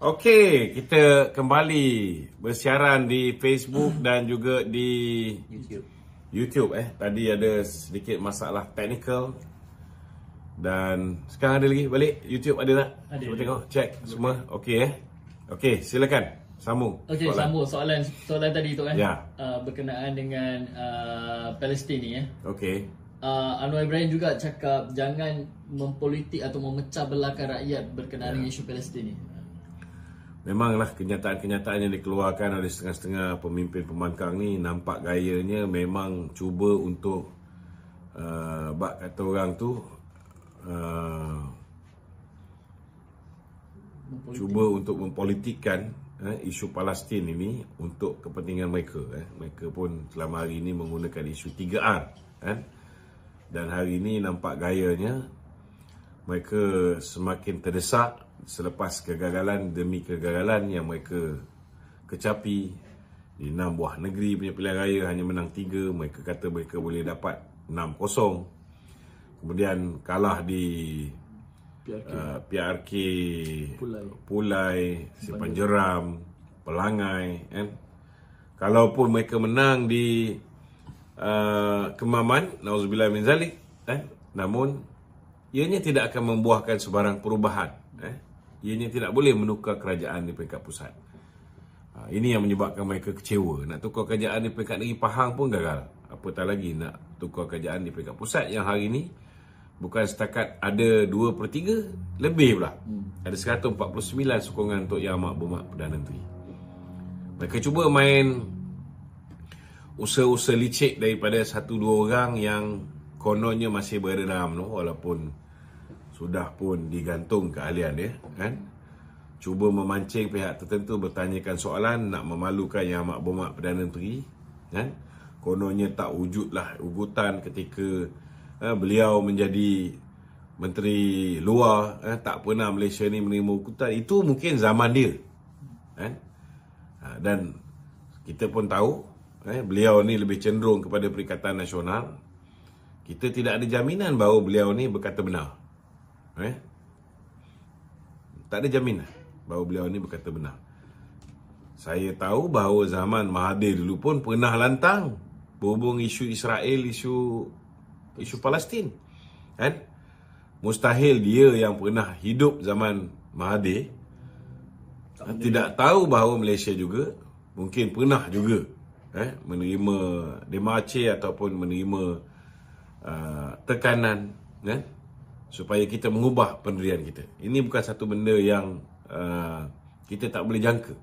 Okey, kita kembali bersiaran di Facebook dan juga di YouTube. Tadi ada sedikit masalah teknikal dan sekarang ada lagi balik YouTube ada tak? Ada. Cuba tengok, check semua. Okey Okey, silakan. Sambung. Okey, sambung soalan tadi tu kan. Ya. Berkenaan dengan Palestin ni ya. Okey. Anwar Ibrahim juga cakap jangan mempolitik atau memecah belahkan rakyat berkenaan dengan isu Palestin ni. Memanglah kenyataan-kenyataan yang dikeluarkan oleh setengah-setengah pemimpin pembangkang ni nampak gayanya memang cuba untuk bak kata orang tu cuba untuk mempolitikkan isu Palestin ini untuk kepentingan mereka. Mereka pun selama hari ini menggunakan isu 3R dan hari ini nampak gayanya mereka semakin terdesak selepas kegagalan demi kegagalan yang mereka kecapi di 6 buah negeri punya pilihan raya hanya menang 3. Mereka kata mereka boleh dapat 6-0. Kemudian kalah di PRK Pulai, Simpang Jeram, Pelangai Kalaupun mereka menang di Kemaman, nauzubillah min zalik, namun ianya tidak akan membuahkan sebarang perubahan. Ianya tidak boleh menukar kerajaan di peringkat pusat. Ini yang menyebabkan mereka kecewa. Nak tukar kerajaan di peringkat negeri Pahang pun gagal. Apatah lagi nak tukar kerajaan di peringkat pusat yang hari ini bukan setakat ada 2/3, lebih pula. Ada 149 sokongan untuk Yang Amat Berhormat Perdana Menteri. Mereka cuba main usaha-usaha licik daripada 1-2 orang yang kononnya masih berada dalam tu, walaupun sudah pun digantung keahlian dia cuba memancing pihak tertentu bertanyakan soalan nak memalukan Yang Amat Berhormat Perdana Menteri kononnya tak wujudlah ugutan ketika beliau menjadi Menteri Luar, tak pernah Malaysia ni menerima ugutan. Itu mungkin zaman dia dan kita pun tahu beliau ni lebih cenderung kepada Perikatan Nasional. Kita tidak ada jaminan bahawa beliau ni berkata benar. Tak ada jaminan bahawa beliau ni berkata benar. Saya tahu bahawa zaman Mahathir dulu pun pernah lantang berhubung isu Israel, isu Palestin. Mustahil dia yang pernah hidup zaman Mahathir tidak tahu bahawa Malaysia juga mungkin pernah juga menerima demarche ataupun menerima tekanan supaya kita mengubah pendirian kita. Ini bukan satu benda yang kita tak boleh jangka.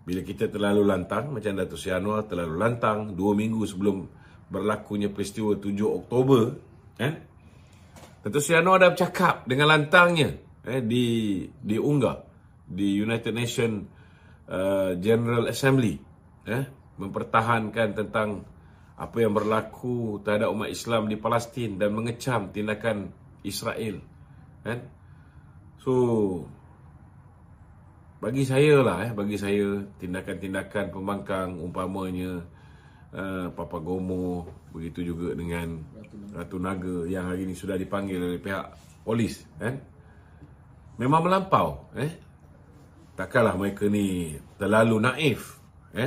Bila kita terlalu lantang, macam Datuk Seri Anwar terlalu lantang 2 minggu sebelum berlakunya peristiwa 7 Oktober, Datuk Seri Anwar dah bercakap dengan lantangnya diunggah di United Nations General Assembly, mempertahankan tentang apa yang berlaku terhadap umat Islam di Palestin dan mengecam tindakan Israel. So bagi saya tindakan-tindakan pembangkang umpamanya Papa Gomo, begitu juga dengan Ratu Naga yang hari ini sudah dipanggil oleh pihak polis, memang melampau. Takkanlah mereka ni terlalu naif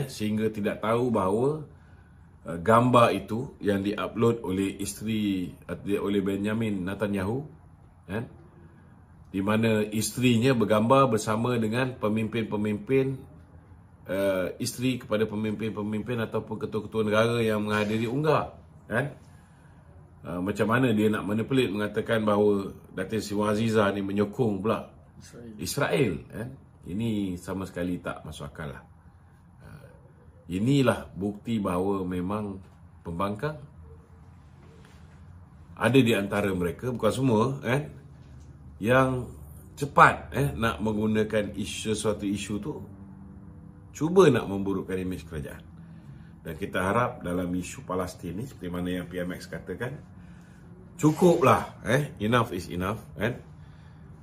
sehingga tidak tahu bahawa gambar itu yang diupload oleh isteri oleh Benjamin Netanyahu, di mana isterinya bergambar bersama dengan pemimpin-pemimpin, isteri kepada pemimpin-pemimpin ataupun ketua-ketua negara yang menghadiri unggah. Macam mana dia nak manipulat mengatakan bahawa Datin Sri Aziza ni menyokong pula Israel. Ini sama sekali tak masuk akal lah. Inilah bukti bahawa memang pembangkang ada di antara mereka, bukan semua, yang cepat nak menggunakan sesuatu isu tu, cuba nak memburukkan imej kerajaan. Dan kita harap dalam isu Palestin ni, seperti mana yang PMX katakan, cukuplah, enough is enough.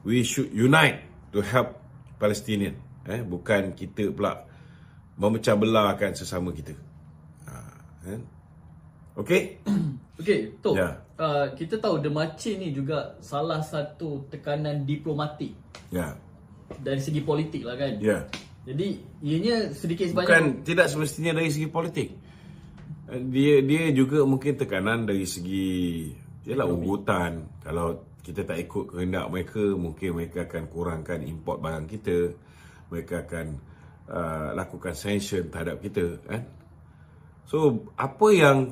We should unite to help Palestinian, bukan kita pula memecah belahkan sesama kita. Okey? Okey, Tok. Ya. Kita tahu demarche ni juga salah satu tekanan diplomatik. Ya. dari segi politik lah kan. Ya. Jadi ianya sedikit sebanyak Bukan, tidak semestinya dari segi politik. Dia juga mungkin tekanan dari segi ugutan. Kalau kita tak ikut kehendak mereka, mungkin mereka akan kurangkan import barang kita. Mereka akan lakukan sanction terhadap kita, kan? So apa yang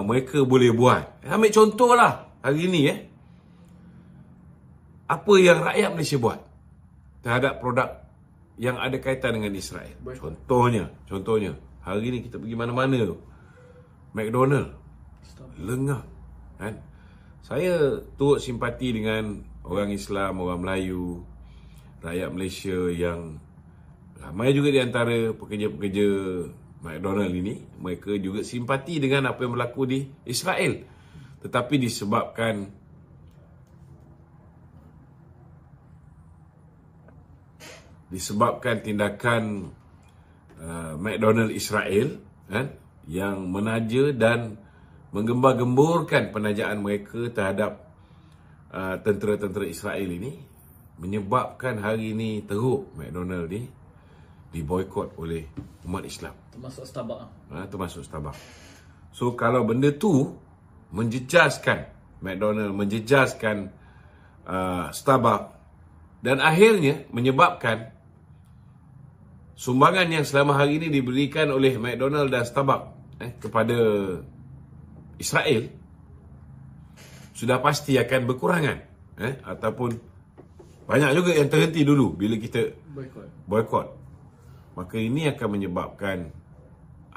mereka boleh buat? Ambil contohlah hari ni apa yang rakyat Malaysia buat terhadap produk yang ada kaitan dengan Israel. Contohnya, hari ni kita pergi mana-mana tu, McDonald lengah, kan? Saya turut simpati dengan orang Islam, orang Melayu, rakyat Malaysia yang ramai juga di antara pekerja-pekerja McDonald ini, mereka juga simpati dengan apa yang berlaku di Israel. Tetapi disebabkan tindakan McDonald Israel, kan, yang menaja dan menggembar-gemburkan penajaan mereka terhadap tentera-tentera Israel ini, menyebabkan hari ini teruk McDonald ni diboikot oleh umat Islam, termasuk Starbucks. So kalau benda tu menjejaskan McDonald, menjejaskan Starbucks, dan akhirnya menyebabkan sumbangan yang selama hari ini diberikan oleh McDonald dan Starbucks kepada Israel sudah pasti akan berkurangan, ataupun banyak juga yang terhenti dulu bila kita boikot. Maka ini akan menyebabkan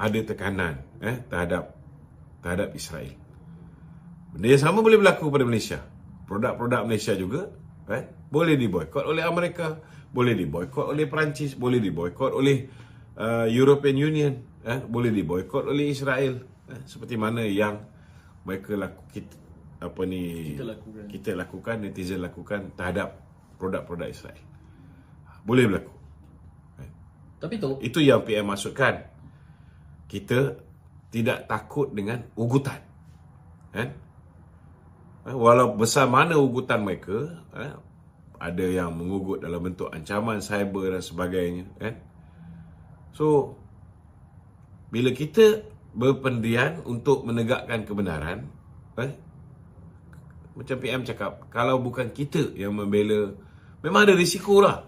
ada tekanan terhadap Israel. Benda yang sama boleh berlaku pada Malaysia. Produk-produk Malaysia juga boleh diboikot oleh Amerika, boleh diboikot oleh Perancis, boleh diboikot oleh European Union, boleh diboikot oleh Israel, seperti mana yang mereka kita lakukan, netizen lakukan terhadap produk-produk Israel. Boleh berlaku. Tapi itu yang PM maksudkan. Kita tidak takut dengan ugutan, kan? Walau besar mana ugutan mereka, ada yang mengugut dalam bentuk ancaman cyber dan sebagainya, kan? So bila kita berpendirian untuk menegakkan kebenaran, macam PM cakap, kalau bukan kita yang membela, memang ada risiko lah,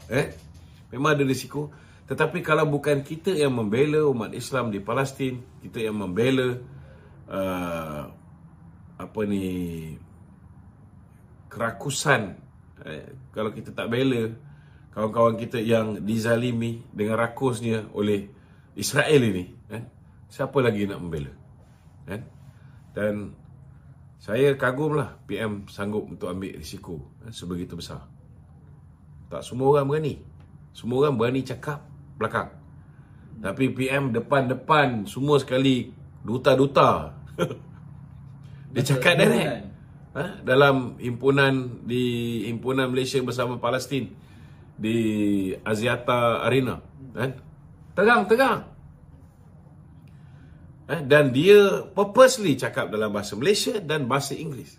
memang ada risiko. Tetapi kalau bukan kita yang membela umat Islam di Palestin, kita yang membela kerakusan, kalau kita tak bela kawan-kawan kita yang dizalimi dengan rakusnya oleh Israel ini, siapa lagi nak membela, kan? Dan saya kagumlah PM sanggup untuk ambil risiko sebegitu besar. Tak semua orang berani. Semua orang berani cakap belakang. Tapi PM depan-depan semua sekali, duta-duta. Dia cakap direct. Dalam himpunan Malaysia bersama Palestin di Axiata Arena, terang-terang. Dan dia purposely cakap dalam bahasa Malaysia dan bahasa Inggeris.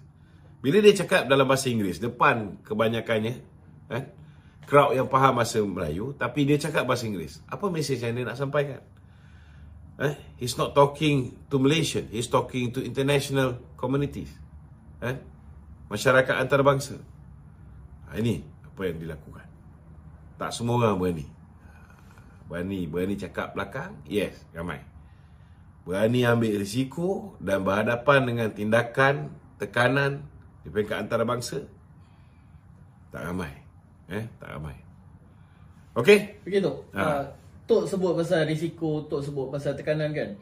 Bila dia cakap dalam bahasa Inggeris depan kebanyakannya, crowd yang faham bahasa Melayu, tapi dia cakap bahasa Inggeris, apa mesej yang dia nak sampaikan? He's not talking to Malaysian, he's talking to international communities, masyarakat antarabangsa. Ini apa yang dilakukan. Tak semua orang berani cakap belakang. Yes, ramai. Berani ambil risiko dan berhadapan dengan tindakan, tekanan di peringkat antarabangsa, tak ramai. Tak ramai. Okey? Begitu. Tok sebut pasal risiko, Tok sebut pasal tekanan, kan?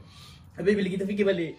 Tapi bila kita fikir balik,